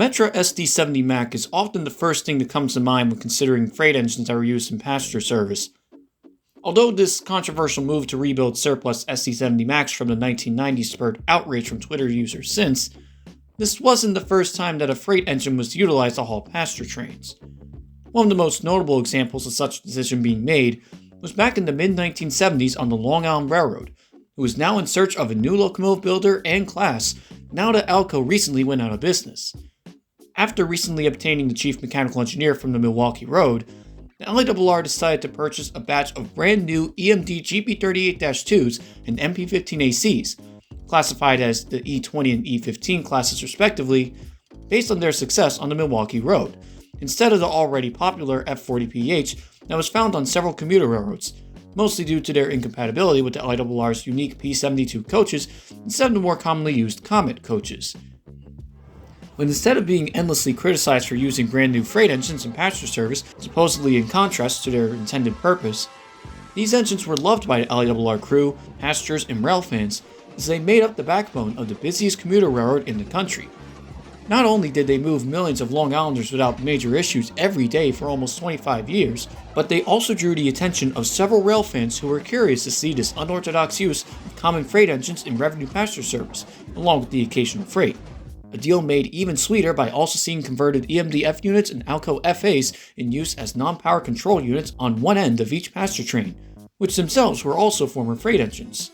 Metra SD70MAC is often the first thing that comes to mind when considering freight engines that were used in passenger service. Although this controversial move to rebuild surplus SD70MACs from the 1990s spurred outrage from Twitter users since, this wasn't the first time that a freight engine was utilized to haul passenger trains. One of the most notable examples of such a decision being made was back in the mid-1970s on the Long Island Railroad, who was now in search of a new locomotive builder and class now that Alco recently went out of business. After recently obtaining the chief mechanical engineer from the Milwaukee Road, the LIRR decided to purchase a batch of brand new EMD GP38-2s and MP15ACs, classified as the E20 and E15 classes respectively, based on their success on the Milwaukee Road, instead of the already popular F40PH that was found on several commuter railroads, mostly due to their incompatibility with the LIRR's unique P72 coaches instead of the more commonly used Comet coaches. But instead of being endlessly criticized for using brand new freight engines in passenger service, supposedly in contrast to their intended purpose, these engines were loved by the LIRR crew, passengers, and rail fans as they made up the backbone of the busiest commuter railroad in the country. Not only did they move millions of Long Islanders without major issues every day for almost 25 years, but they also drew the attention of several rail fans who were curious to see this unorthodox use of common freight engines in revenue passenger service, along with the occasional freight. A deal made even sweeter by also seeing converted EMD F units and Alco FAs in use as non-power control units on one end of each passenger train, which themselves were also former freight engines.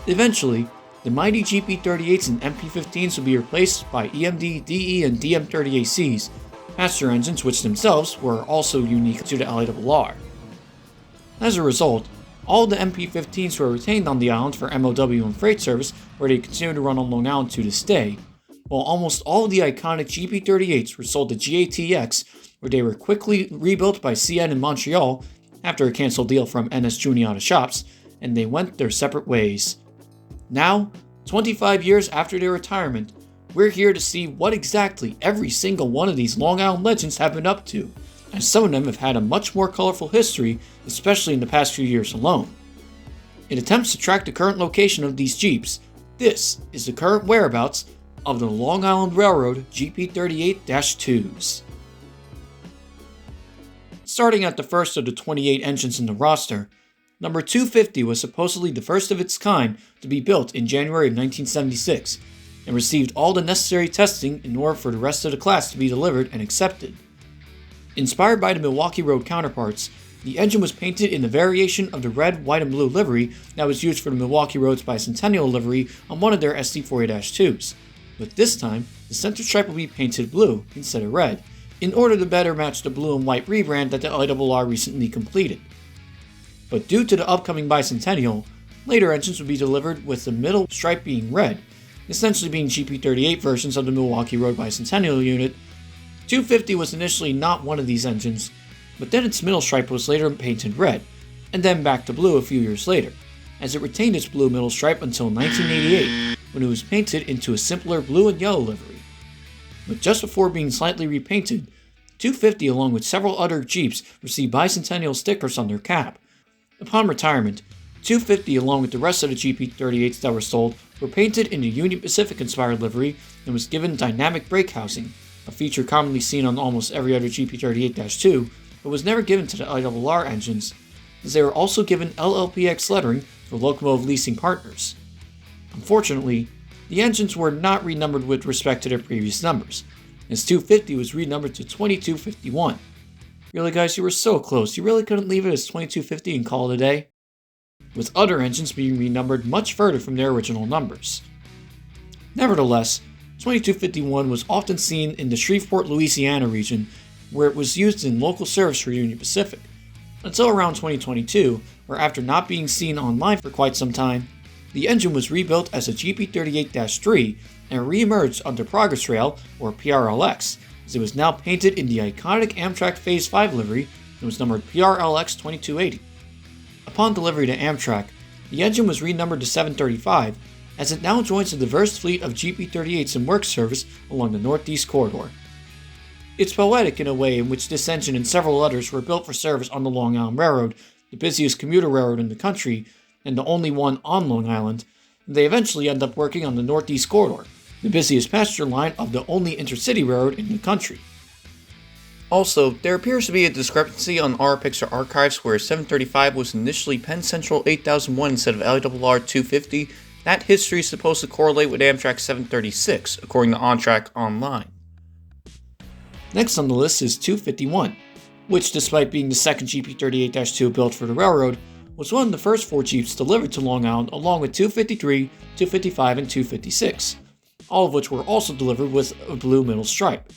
Eventually, the mighty GP38s and MP15s would be replaced by EMD, DE, and DM30ACs, passenger engines which themselves were also unique to the LIRR. As a result, all of the MP15s were retained on the island for MOW and freight service, where they continue to run on Long Island to this day, while almost all of the iconic GP38s were sold to GATX, where they were quickly rebuilt by CN in Montreal after a canceled deal from NS Juniata Shops, and they went their separate ways. Now, 25 years after their retirement, we're here to see what exactly every single one of these Long Island legends have been up to, as some of them have had a much more colorful history, especially in the past few years alone. In attempts to track the current location of these Jeeps, this is the current whereabouts of the Long Island Railroad GP38-2s. Starting at the first of the 28 engines in the roster, number 250 was supposedly the first of its kind to be built in January of 1976, and received all the necessary testing in order for the rest of the class to be delivered and accepted. Inspired by the Milwaukee Road counterparts, the engine was painted in the variation of the red, white, and blue livery that was used for the Milwaukee Road's bicentennial livery on one of their SD40-2s. But this time, the center stripe will be painted blue instead of red, in order to better match the blue and white rebrand that the LIRR recently completed. But due to the upcoming bicentennial, later engines would be delivered with the middle stripe being red, essentially being GP38 versions of the Milwaukee Road bicentennial unit. 250 was initially not one of these engines, but then its middle stripe was later painted red, and then back to blue a few years later, as it retained its blue middle stripe until 1988, when it was painted into a simpler blue and yellow livery. But just before being slightly repainted, 250 along with several other Jeeps received bicentennial stickers on their cab. Upon retirement, 250 along with the rest of the GP38s that were sold were painted in the Union Pacific inspired livery and was given dynamic brake housing, a feature commonly seen on almost every other GP38-2, but was never given to the LIRR engines, as they were also given LLPX lettering for locomotive leasing partners. Unfortunately, the engines were not renumbered with respect to their previous numbers, as 250 was renumbered to 2251. Really guys, you were so close, you really couldn't leave it as 2250 and call it a day? With other engines being renumbered much further from their original numbers. Nevertheless, 2251 was often seen in the Shreveport, Louisiana region, where it was used in local service for Union Pacific, until around 2022, where after not being seen online for quite some time, the engine was rebuilt as a GP38-3 and re-emerged under Progress Rail, or PRLX, as it was now painted in the iconic Amtrak Phase 5 livery and was numbered PRLX 2280. Upon delivery to Amtrak, the engine was renumbered to 735, as it now joins a diverse fleet of GP38s in work service along the Northeast Corridor. It's poetic in a way in which this engine and several others were built for service on the Long Island Railroad, the busiest commuter railroad in the country, and the only one on Long Island, and they eventually end up working on the Northeast Corridor, the busiest passenger line of the only intercity railroad in the country. Also, there appears to be a discrepancy on our picture archives where 735 was initially Penn Central 8001 instead of LIRR 250. That history is supposed to correlate with Amtrak 736, according to OnTrack Online. Next on the list is 251, which, despite being the second GP38-2 built for the railroad, was one of the first 4 Jeeps delivered to Long Island along with 253, 255, and 256, all of which were also delivered with a blue middle stripe.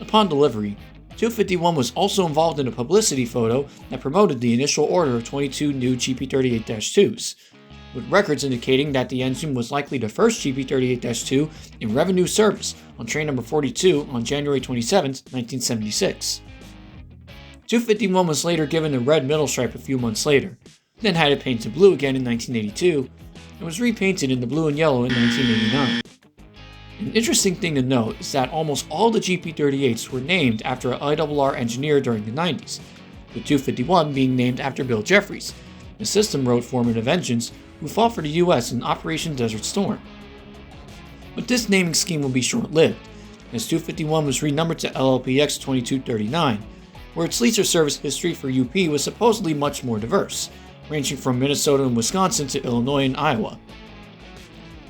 Upon delivery, 251 was also involved in a publicity photo that promoted the initial order of 22 new GP38-2s, with records indicating that the engine was likely the first GP38-2 in revenue service on train number 42 on January 27, 1976. 251 was later given a red middle stripe a few months later, then had it painted blue again in 1982, and was repainted in the blue and yellow in 1989. An interesting thing to note is that almost all the GP38s were named after an IRR engineer during the 90s, with 251 being named after Bill Jeffries, a system road foreman of engines who fought for the US in Operation Desert Storm. But this naming scheme will be short-lived, as 251 was renumbered to LLPX 2239, where its leaser service history for UP was supposedly much more diverse, ranging from Minnesota and Wisconsin to Illinois and Iowa.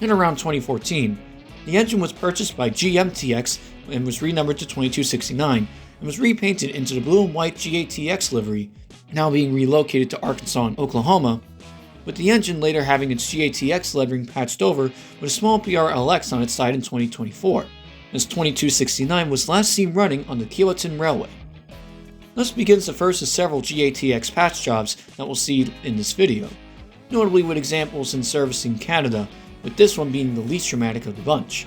In around 2014, the engine was purchased by GMTX and was renumbered to 2269 and was repainted into the blue and white GATX livery, now being relocated to Arkansas and Oklahoma, with the engine later having its GATX lettering patched over with a small PRLX on its side in 2024, as 2269 was last seen running on the Kiewit Railway. Thus begins the first of several GATX patch jobs that we'll see in this video, notably with examples in service in Canada, with this one being the least dramatic of the bunch.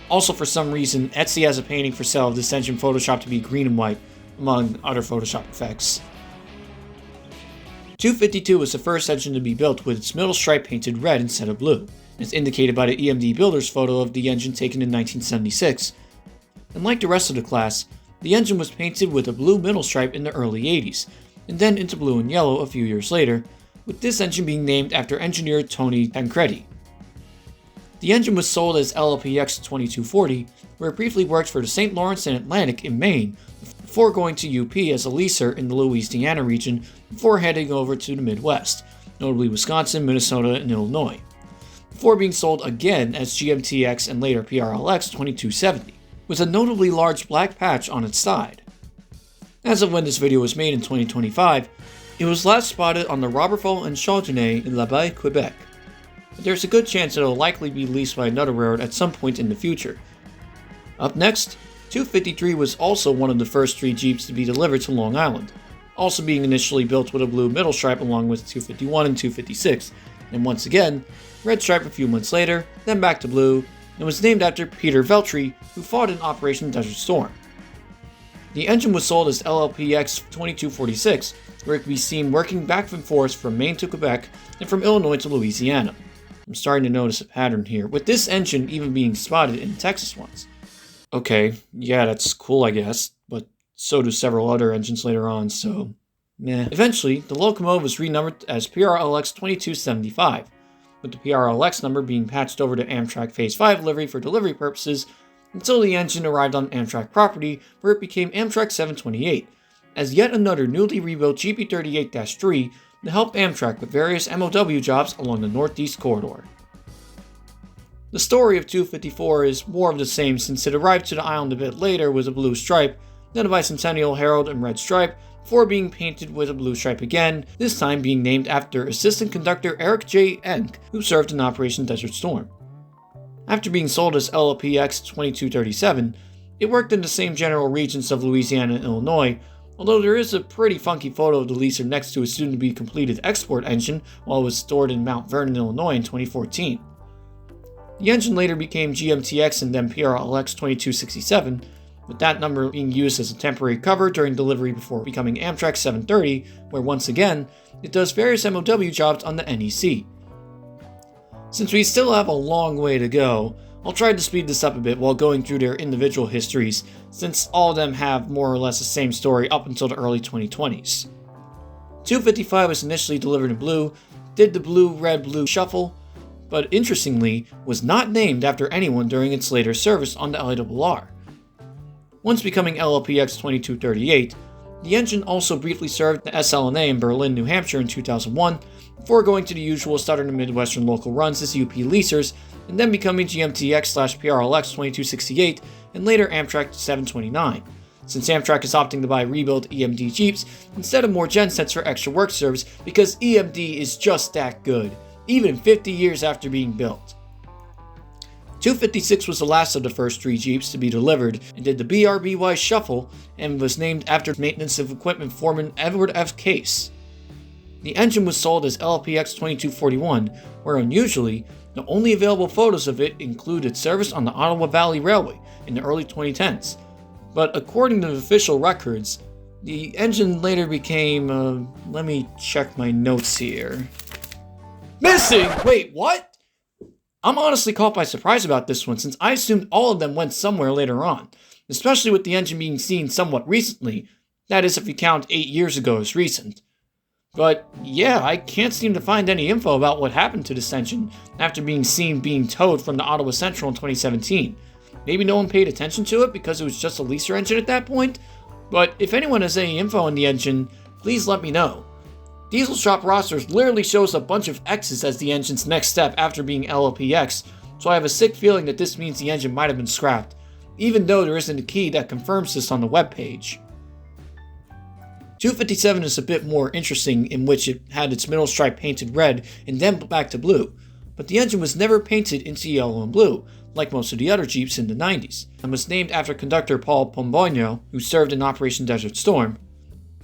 Also, for some reason, Etsy has a painting for sale of this engine photoshopped to be green and white, among other Photoshop effects. 252 was the first engine to be built with its middle stripe painted red instead of blue, as indicated by the EMD builder's photo of the engine taken in 1976. And like the rest of the class, the engine was painted with a blue middle stripe in the early 80s, and then into blue and yellow a few years later, with this engine being named after engineer Tony Tancredi. The engine was sold as LLPX 2240, where it briefly worked for the St. Lawrence and Atlantic in Maine, before going to UP as a leaser in the Louisiana region before heading over to the Midwest, notably Wisconsin, Minnesota, and Illinois, before being sold again as GMTX and later PRLX 2270, with a notably large black patch on its side. As of when this video was made in 2025, it was last spotted on the Roberval and Chaudinet in L'Abbaye, Quebec, but there's a good chance it will likely be leased by another railroad at some point in the future. Up next, 253 was also one of the first 3 Jeeps to be delivered to Long Island, also being initially built with a blue middle stripe along with 251 and 256, and once again, red stripe a few months later, then back to blue, and was named after Peter Veltri, who fought in Operation Desert Storm. The engine was sold as LLPX 2246, where it could be seen working back and forth from Maine to Quebec and from Illinois to Louisiana. I'm starting to notice a pattern here, with this engine even being spotted in Texas once. Okay, yeah, that's cool I guess, but so do several other engines later on, so meh. Eventually, the locomotive was renumbered as PRLX 2275, with the PRLX number being patched over to Amtrak Phase 5 livery for delivery purposes until the engine arrived on Amtrak property, where it became Amtrak 728, as yet another newly rebuilt GP38-3 to help Amtrak with various MOW jobs along the Northeast Corridor. The story of 254 is more of the same since it arrived to the island a bit later with a blue stripe, then a bicentennial herald and red stripe, before being painted with a blue stripe again, this time being named after Assistant Conductor Eric J. Enck, who served in Operation Desert Storm. After being sold as LLPX 2237, it worked in the same general regions of Louisiana and Illinois, although there is a pretty funky photo of the leaser next to a soon-to-be completed export engine while it was stored in Mount Vernon, Illinois in 2014. The engine later became GMTX and then PRLX 2267, with that number being used as a temporary cover during delivery before becoming Amtrak 730, where once again, it does various MOW jobs on the NEC. Since we still have a long way to go, I'll try to speed this up a bit while going through their individual histories, since all of them have more or less the same story up until the early 2020s. 255 was initially delivered in blue, did the blue-red-blue shuffle, but interestingly, was not named after anyone during its later service on the LIRR. Once becoming LLPX2238, the engine also briefly served the SLNA in Berlin, New Hampshire in 2001, before going to the usual Southern and Midwestern local runs as UP leasers, and then becoming GMTX/PRLX2268 and later Amtrak 729. Since Amtrak is opting to buy rebuild EMD Jeeps instead of more gensets for extra work service because EMD is just that good, even 50 years after being built. 256 was the last of the first 3 Jeeps to be delivered and did the BRBY shuffle and was named after maintenance of equipment foreman Edward F. Case. The engine was sold as LPX2241, where unusually, the only available photos of it include its service on the Ottawa Valley Railway in the early 2010s. But according to the official records, the engine later became, let me check my notes here. Missing! Wait, what? I'm honestly caught by surprise about this one, since I assumed all of them went somewhere later on, especially with the engine being seen somewhat recently, that is if you count 8 years ago as recent. But yeah, I can't seem to find any info about what happened to this engine after being seen being towed from the Ottawa Central in 2017. Maybe no one paid attention to it because it was just a leaser engine at that point, but if anyone has any info on the engine, please let me know. Diesel Shop rosters literally shows a bunch of X's as the engine's next step after being LLPX, so I have a sick feeling that this means the engine might have been scrapped, even though there isn't a key that confirms this on the webpage. 257 is a bit more interesting, in which it had its middle stripe painted red and then back to blue, but the engine was never painted into yellow and blue, like most of the other Jeeps in the 90s, and was named after conductor Paul Pomboino, who served in Operation Desert Storm.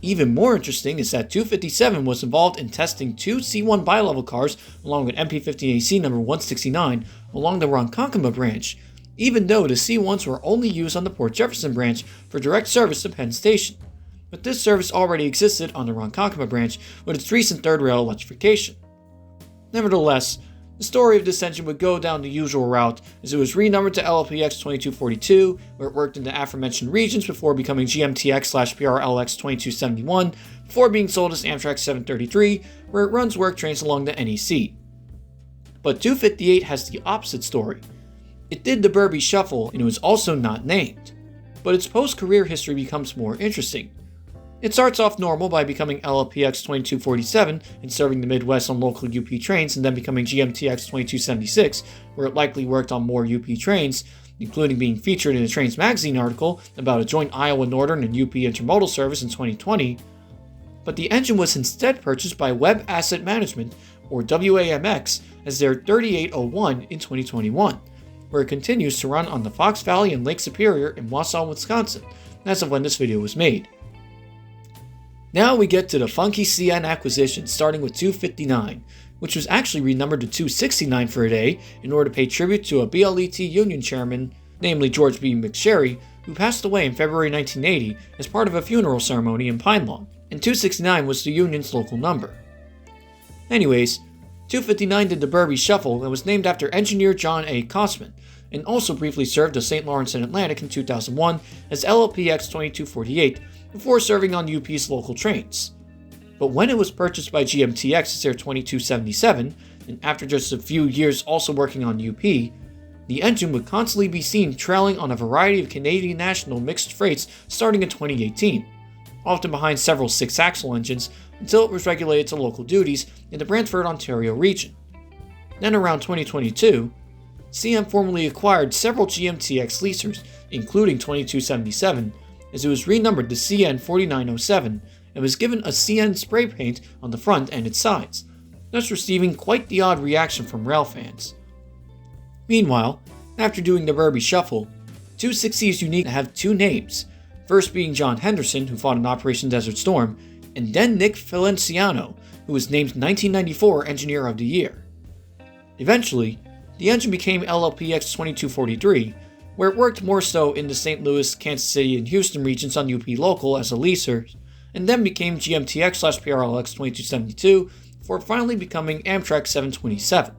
Even more interesting is that 257 was involved in testing 2 C1 bi-level cars along with MP15AC number 169 along the Ronkonkoma branch, even though the C1s were only used on the Port Jefferson branch for direct service to Penn Station. But this service already existed on the Ronkonkoma branch with its recent third rail electrification. Nevertheless, the story of this engine would go down the usual route, as it was renumbered to LLPX2242, where it worked in the aforementioned regions before becoming GMTX/PRLX2271, before being sold as Amtrak 733, where it runs work trains along the NEC. But 258 has the opposite story. It did the Burby Shuffle, and it was also not named. But its post-career history becomes more interesting. It starts off normal by becoming LLPX2247 and serving the Midwest on local UP trains, and then becoming GMTX2276, where it likely worked on more UP trains, including being featured in a Trains magazine article about a joint Iowa Northern and UP intermodal service in 2020. But the engine was instead purchased by Webb Asset Management, or WAMX, as their 3801 in 2021, where it continues to run on the Fox Valley and Lake Superior in Wausau, Wisconsin, as of when this video was made. Now we get to the funky CN acquisition, starting with 259, which was actually renumbered to 269 for a day in order to pay tribute to a BLET union chairman, namely George B. McSherry, who passed away in February 1980 as part of a funeral ceremony in Pine Lawn, and 269 was the union's local number. Anyways, 259 did the Burby Shuffle and was named after engineer John A. Kosman, and also briefly served the St. Lawrence and Atlantic in 2001 as LLPX2248, before serving on UP's local trains. But when it was purchased by GMTX as their 2277, and after just a few years also working on UP, the engine would constantly be seen trailing on a variety of Canadian National mixed freights starting in 2018, often behind several 6-axle engines until it was regulated to local duties in the Brantford, Ontario region. Then around 2022, CN formally acquired several GMTX leasers, including 2277, as it was renumbered to CN 4907 and was given a CN spray paint on the front and its sides, thus receiving quite the odd reaction from railfans. Meanwhile, after doing the Burby Shuffle, 260 is unique to have 2 names, first being John Henderson, who fought in Operation Desert Storm, and then Nick Feliciano, who was named 1994 Engineer of the Year. Eventually, the engine became LLPX 2243, where it worked more so in the St. Louis, Kansas City, and Houston regions on UP Local as a leaser, and then became GMTX/PRLX 2272, before finally becoming Amtrak 727.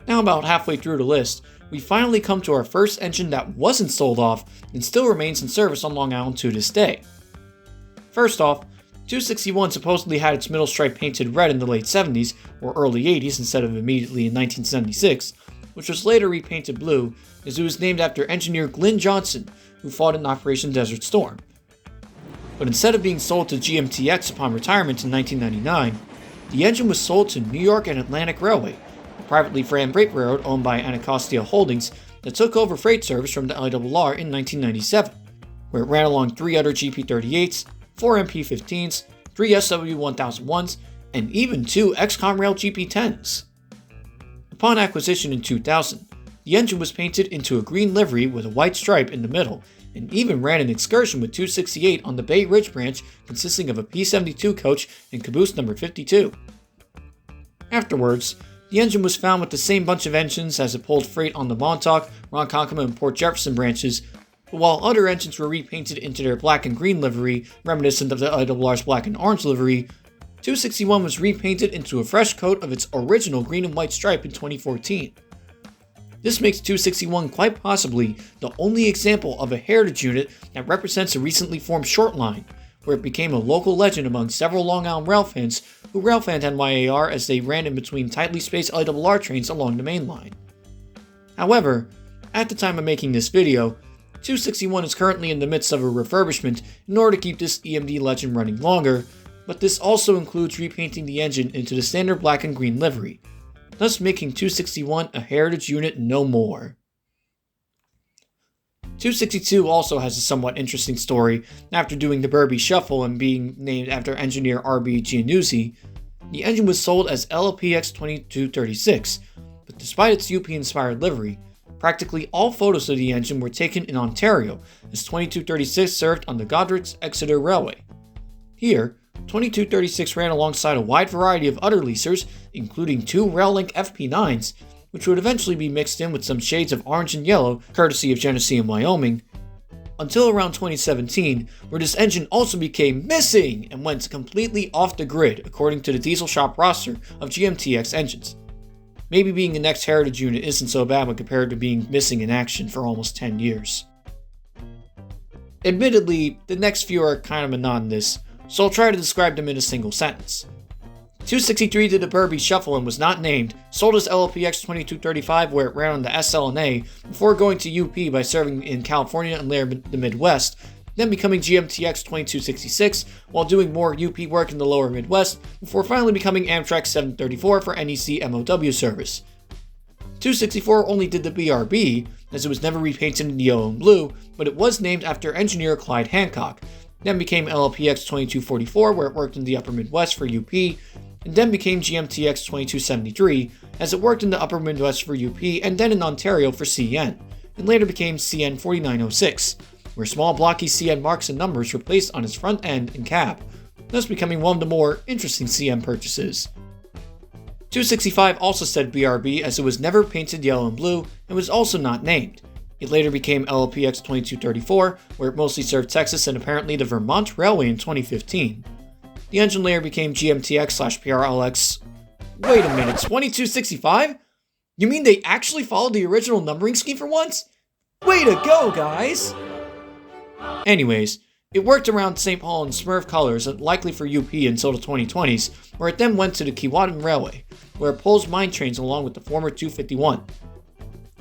Now about halfway through the list, we finally come to our first engine that wasn't sold off and still remains in service on Long Island to this day. First off, 261 supposedly had its middle stripe painted red in the late 70s or early 80s instead of immediately in 1976, which was later repainted blue as it was named after engineer Glyn Johnson, who fought in Operation Desert Storm. But instead of being sold to GMTX upon retirement in 1999, the engine was sold to New York and Atlantic Railway, a privately ran freight railroad owned by Anacostia Holdings that took over freight service from the LIRR in 1997, where it ran along 3 other GP38s, 4 MP15s, 3 SW1001s, and even 2 XCOM Rail GP10s. Upon acquisition in 2000, the engine was painted into a green livery with a white stripe in the middle, and even ran an excursion with 268 on the Bay Ridge branch consisting of a P72 coach and caboose number 52. Afterwards, the engine was found with the same bunch of engines as it pulled freight on the Montauk, Ronkonkoma, and Port Jefferson branches, but while other engines were repainted into their black and green livery, reminiscent of the IRR's black and orange livery, 261 was repainted into a fresh coat of its original green and white stripe in 2014. This makes 261 quite possibly the only example of a heritage unit that represents a recently formed short line, where it became a local legend among several Long Island railfans who railfanned NYAR as they ran in between tightly spaced IRR trains along the main line. However, at the time of making this video, 261 is currently in the midst of a refurbishment in order to keep this EMD legend running longer, but this also includes repainting the engine into the standard black and green livery, thus making 261 a heritage unit no more. 262 also has a somewhat interesting story. After doing the Burby Shuffle and being named after engineer R.B. Giannuzzi, the engine was sold as LPX2236, but despite its UP-inspired livery, practically all photos of the engine were taken in Ontario, as 2236 served on the Godric's-Exeter Railway. Here, 2236 ran alongside a wide variety of other leasers, including 2 RailLink FP9s, which would eventually be mixed in with some shades of orange and yellow, courtesy of Genesee and Wyoming, until around 2017, where this engine also became missing and went completely off the grid, according to the diesel shop roster of GMTX engines. Maybe being the next heritage unit isn't so bad when compared to being missing in action for almost 10 years. Admittedly, the next few are kind of monotonous, so I'll try to describe them in a single sentence. 263 did the Burby Shuffle and was not named, sold as LPX2235 where it ran on the SLNA before going to UP by serving in California and later the Midwest, then becoming GMTX2266 while doing more UP work in the lower Midwest before finally becoming Amtrak 734 for NEC MOW service. 264 only did the BRB, as it was never repainted in yellow and blue, but it was named after engineer Clyde Hancock, then became LPX2244 where it worked in the upper Midwest for UP, and then became GMTX2273 as it worked in the upper Midwest for UP and then in Ontario for CN, and later became CN4906, where small blocky CN marks and numbers were placed on its front end and cab, thus becoming one of the more interesting CN purchases. 265 also said BRB as it was never painted yellow and blue and was also not named. It later became LPX2234, where it mostly served Texas and apparently the Vermont Railway in 2015. The engine later became GMTX/PRLX. Wait a minute, 2265? You mean they actually followed the original numbering scheme for once? Way to go, guys! Anyways, it worked around St. Paul and Smurf colors, likely for UP until the 2020s, where it then went to the Keewatin Railway, where it pulls mine trains along with the former 251.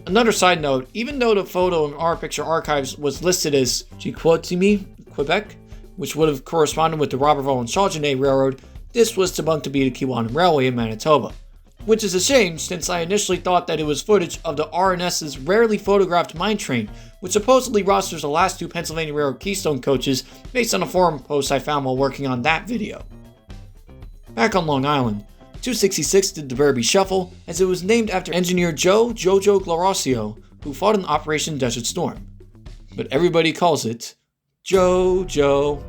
Another side note, even though the photo in our picture archives was listed as Chicoutimi, Quebec, which would have corresponded with the Roberval and Saguenay Railroad, this was debunked to be the Keewatin Railway in Manitoba. Which is a shame, since I initially thought that it was footage of the RNS's rarely photographed mine train, which supposedly rosters the last 2 Pennsylvania Railroad Keystone coaches based on a forum post I found while working on that video. Back on Long Island, 266 did the Burby Shuffle as it was named after engineer Jojo Glorosio, who fought in Operation Desert Storm. But everybody calls it Jojo.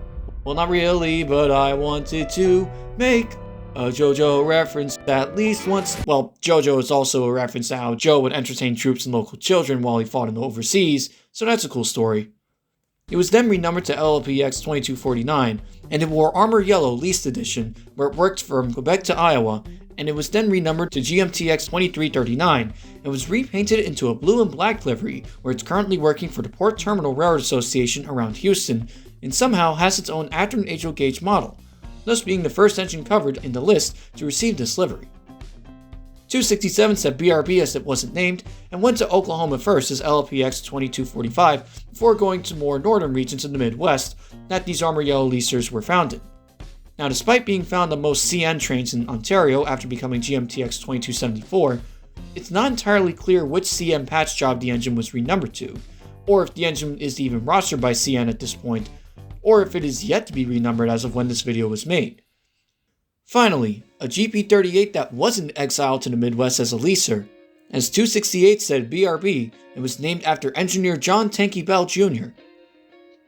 Well, not really, but I wanted to make a JoJo reference at least once. Well, JoJo is also a reference to how Joe would entertain troops and local children while he fought in the overseas, so that's a cool story. It was then renumbered to LPX 2249, and it wore Armor Yellow Leased Edition, where it worked from Quebec to Iowa, and it was then renumbered to GMTX 2339, and was repainted into a blue and black livery, where it's currently working for the Port Terminal Railroad Association around Houston, and somehow has its own Atron Agile Gauge model, thus being the first engine covered in the list to receive this livery. 267 said BRB as it wasn't named, and went to Oklahoma first as LLPX2245 before going to more northern regions in the Midwest that these armor yellow leasers were found in. Now, despite being found on most CN trains in Ontario after becoming GMTX2274, it's not entirely clear which CN patch job the engine was renumbered to, or if the engine is even rostered by CN at this point, or if it is yet to be renumbered as of when this video was made. Finally, a GP38 that wasn't exiled to the Midwest as a leaser, as 268 said BRB and was named after engineer John Tanky Bell Jr.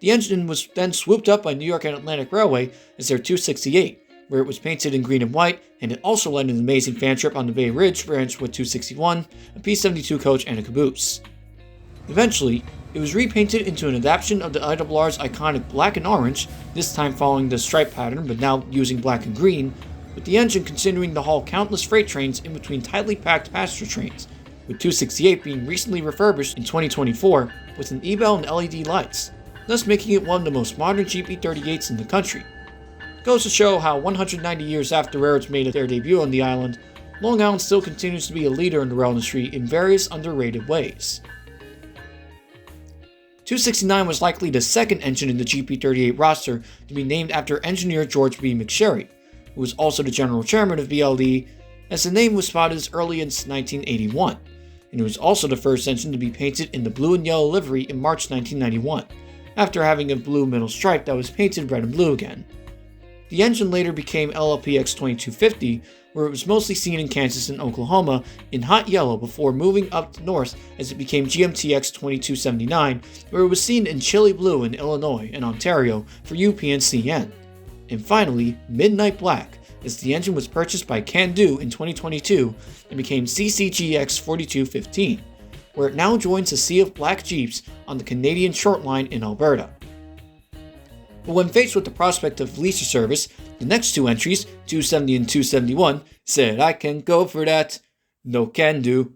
The engine was then swooped up by New York and Atlantic Railway as their 268, where it was painted in green and white, and it also led an amazing fan trip on the Bay Ridge branch with 261, a P72 coach, and a caboose. Eventually, it was repainted into an adaptation of the IRR's iconic black and orange, this time following the stripe pattern but now using black and green, with the engine continuing to haul countless freight trains in between tightly packed passenger trains, with 268 being recently refurbished in 2024 with an e-bell and LED lights, thus making it one of the most modern GP38s in the country. It goes to show how 190 years after railroads made their debut on the island, Long Island still continues to be a leader in the rail industry in various underrated ways. 269 was likely the second engine in the GP38 roster to be named after engineer George B. McSherry, who was also the general chairman of BLD, as the name was spotted as early as 1981, and it was also the first engine to be painted in the blue and yellow livery in March 1991, after having a blue middle stripe that was painted red and blue again. The engine later became LLPX2250, where it was mostly seen in Kansas and Oklahoma in hot yellow before moving up north as it became GMTX2279, where it was seen in chilly blue in Illinois and Ontario for UP and CN. And finally, Midnight Black, as the engine was purchased by Can-Do in 2022 and became CCGX4215, where it now joins a sea of black Jeeps on the Canadian Short Line in Alberta. But when faced with the prospect of leisure service, the next two entries, 270 and 271, said, "I can go for that, no can do."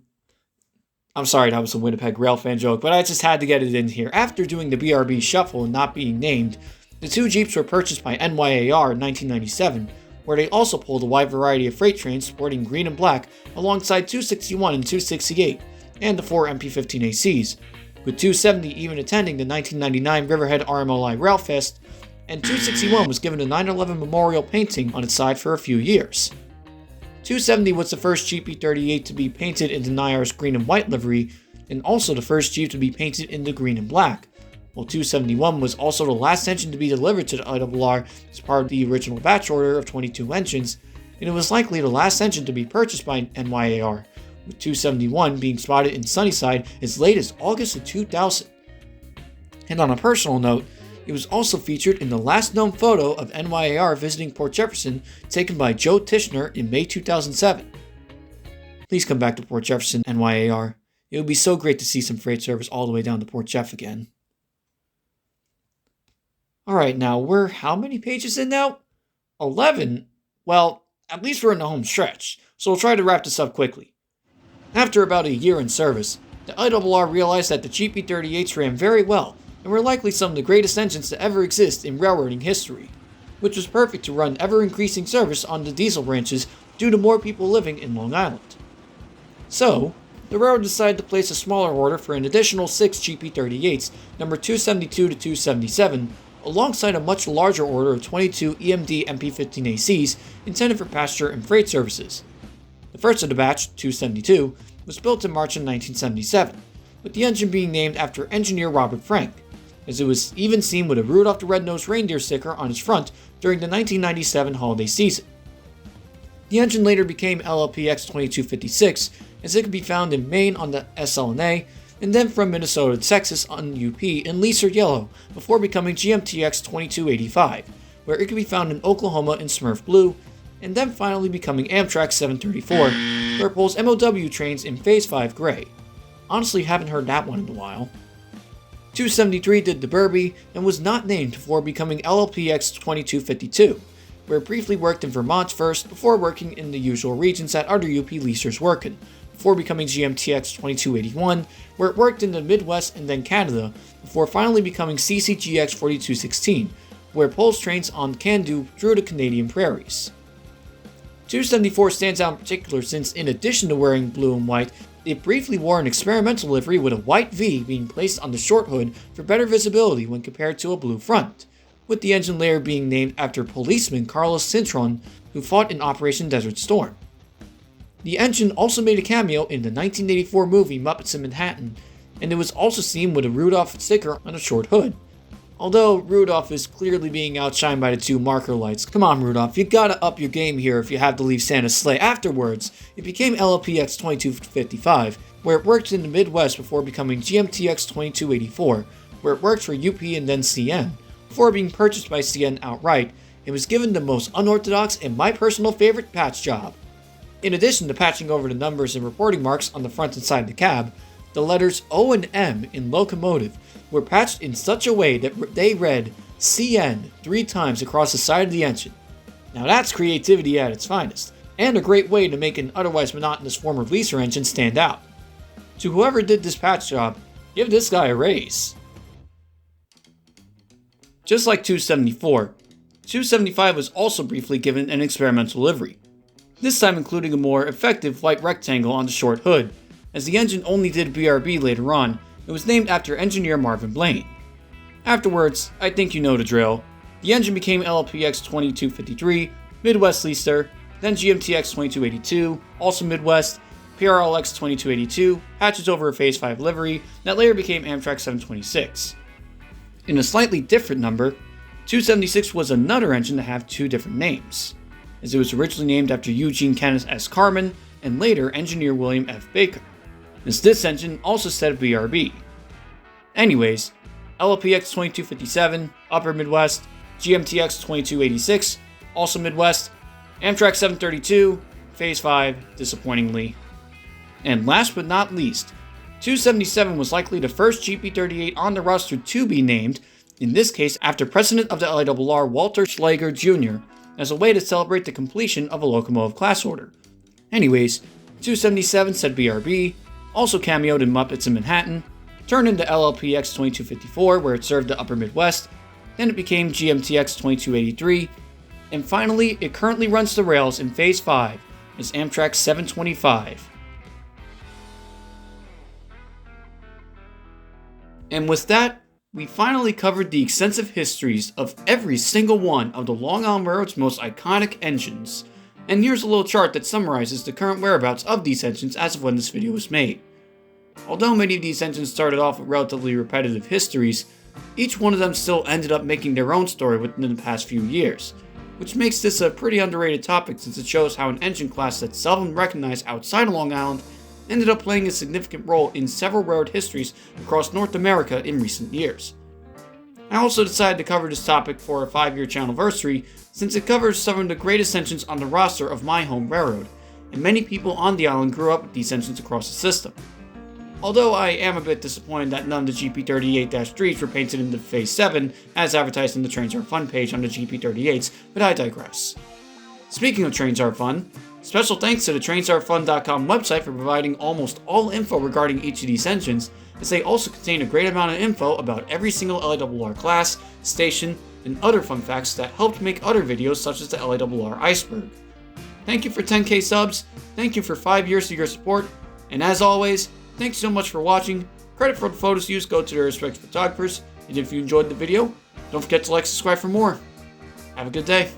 I'm sorry, that was a Winnipeg railfan joke, but I just had to get it in here. After doing the BRB shuffle and not being named, the two Jeeps were purchased by NYAR in 1997, where they also pulled a wide variety of freight trains sporting green and black alongside 261 and 268, and the 4 MP15ACs, with 270 even attending the 1999 Riverhead RMLI Railfest, and 261 was given a 9/11 memorial painting on its side for a few years. 270 was the first GP38 to be painted in the NYAR's green and white livery, and also the first Jeep to be painted in the green and black, while 271 was also the last engine to be delivered to the IRR as part of the original batch order of 22 engines, and it was likely the last engine to be purchased by NYAR, with 271 being spotted in Sunnyside as late as August of 2000. And on a personal note, it was also featured in the last known photo of NYAR visiting Port Jefferson taken by Joe Tishner in May 2007. Please come back to Port Jefferson, NYAR. It would be so great to see some freight service all the way down to Port Jeff again. Alright, now we're how many pages in now? 11? Well, at least we're in the home stretch, so we'll try to wrap this up quickly. After about a year in service, the IRR realized that the GP38s ran very well and were likely some of the greatest engines to ever exist in railroading history, which was perfect to run ever-increasing service on the diesel branches due to more people living in Long Island. So, the railroad decided to place a smaller order for an additional 6 GP38s, number 272 to 277, alongside a much larger order of 22 EMD MP15ACs intended for passenger and freight services. The first of the batch, 272, was built in March of 1977, with the engine being named after engineer Robert Frank, as it was even seen with a Rudolph the Red-Nosed Reindeer sticker on its front during the 1997 holiday season. The engine later became LLPX2256, as it could be found in Maine on the SLNA, and then from Minnesota to Texas on UP in Leaser Yellow, before becoming GMTX2285, where it could be found in Oklahoma in Smurf Blue, and then finally becoming Amtrak 734, where it pulls MOW trains in Phase 5 Gray. Honestly, haven't heard that one in a while. 273 did the Burby and was not named before becoming LLPX2252, where it briefly worked in Vermont first before working in the usual regions that other UP leasers work in, before becoming GMTX2281, where it worked in the Midwest and then Canada, before finally becoming CCGX4216, where pulls trains on can-do through the Canadian prairies. 274 stands out in particular since, in addition to wearing blue and white, it briefly wore an experimental livery with a white V being placed on the short hood for better visibility when compared to a blue front, with the engine layer being named after policeman Carlos Cintron, who fought in Operation Desert Storm. The engine also made a cameo in the 1984 movie Muppets in Manhattan, and it was also seen with a Rudolph sticker on the short hood. Although Rudolph is clearly being outshined by the two marker lights. Come on, Rudolph, you gotta up your game here if you have to leave Santa's sleigh. Afterwards, it became LLPX2255, where it worked in the Midwest before becoming GMTX2284, where it worked for UP and then CN. Before being purchased by CN outright, it was given the most unorthodox and my personal favorite patch job. In addition to patching over the numbers and reporting marks on the front and side of the cab, the letters O and M in locomotive were patched in such a way that they read CN 3 times across the side of the engine. Now that's creativity at its finest, and a great way to make an otherwise monotonous former leaser engine stand out. To whoever did this patch job, give this guy a raise. Just like 274, 275 was also briefly given an experimental livery, this time including a more effective white rectangle on the short hood. As the engine only did BRB later on, it was named after engineer Marvin Blaine. Afterwards, I think you know the drill. The engine became LLPX2253, Midwest Leaster, then GMTX2282, also Midwest, PRLX2282, hatches over a Phase 5 livery, that later became Amtrak 726. In a slightly different number, 276 was another engine to have 2 different names, as it was originally named after Eugene Kenneth S. Carman and later engineer William F. Baker, as this engine also said BRB. Anyways, LLPX2257, Upper Midwest, GMTX2286, also Midwest, Amtrak 732, Phase 5, disappointingly. And last but not least, 277 was likely the first GP38 on the roster to be named, in this case after President of the LIRR Walter Schlager Jr., as a way to celebrate the completion of a locomotive class order. Anyways, 277 said BRB, also cameoed in Muppets in Manhattan, turned into LLPX2254 where it served the Upper Midwest, then it became GMTX2283, and finally it currently runs the rails in Phase 5 as Amtrak 725. And with that, we finally covered the extensive histories of every single one of the Long Island Railroad's most iconic engines. And here's a little chart that summarizes the current whereabouts of these engines as of when this video was made. Although many of these engines started off with relatively repetitive histories, each one of them still ended up making their own story within the past few years, which makes this a pretty underrated topic since it shows how an engine class that's seldom recognized outside of Long Island ended up playing a significant role in several railroad histories across North America in recent years. I also decided to cover this topic for a 5-year channelversary since it covers some of the greatest engines on the roster of my home railroad, and many people on the island grew up with these engines across the system. Although I am a bit disappointed that none of the GP38-3s were painted into Phase 7 as advertised in the Trains Are Fun page on the GP38s, but I digress. Speaking of Trains Are Fun, special thanks to the TrainsAreFun.com website for providing almost all info regarding each of these engines, as they also contain a great amount of info about every single LIRR class, station, and other fun facts that helped make other videos such as the LIRR Iceberg. Thank you for 10k subs, thank you for 5 years of your support, and as always, thanks so much for watching. Credit for the photos used go to their respective photographers, and if you enjoyed the video, don't forget to like and subscribe for more. Have a good day.